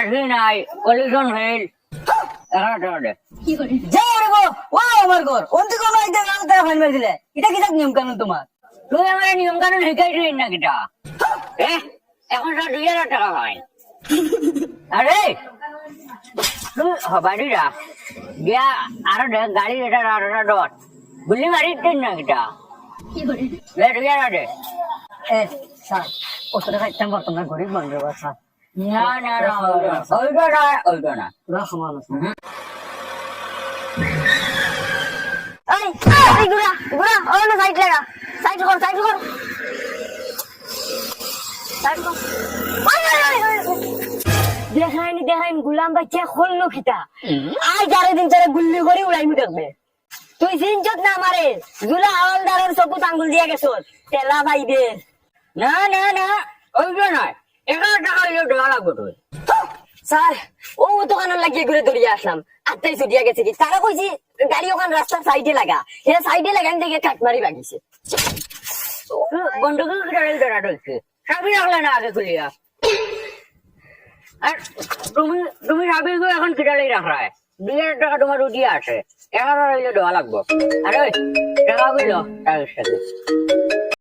আসবি নাই কলিশন হইল 11 টাকা দে যাও রে গো ও আমার ঘর অন্তি কোন আইতে গাল তা ফাইন মার দিলে এটা কি নিয়ম কানুন তোমার তুই আমার নিয়ম কানুন শিখাইছিস না কিটা এখন তো 2000 টাকা ফাইন আরে তুই হবাড়ি রা গিয়া আরো গাড়ি এটা ডট গুলি মারিতে না কিটা লে 2000 দে এ স্যার ওটা খাইতাম বর্তমানে গরিব মানুষ স্যার না না না ওইটা না পুরা সমান আছে এই এই গুড়া গুড়া ওই না সাইড লাগা সাইড কর সাইড কর দেখাইনি গুলাম বাচ্চা খোললো খিতা আই যারে দিন চারে গুল্লি করে উড়াইমি দেখবে তুই জিনজত না মারে জুলা হাওলদারের চকুত আঙ্গুল দিয়া গেছ তেলা ভাইবে না না না ওইটা নয় 11 টাকা হইলেও দেওয়া লাগবে তুই স্যার ও দোকানের লাগিয়ে ঘুরে দৌড়িয়ে আসলাম আটটাই ছুটিয়া গেছে কি তারা কইছি গাড়ি ওখান রাস্তার সাইডে লাগা হে সাইডে লাগান থেকে কাটমারি বাগিছে বন্ধুকে কিটালে ধরা ঢুকছে সাবি রাখলে না আগে খুলিয়া আর তুমি সাবি এখন কিটালেই রাখা 2000 টাকা তোমার উঠিয়ে আসে 11 হইলে দেওয়া লাগবো আরে টাকা বুঝলো টাকার সাথে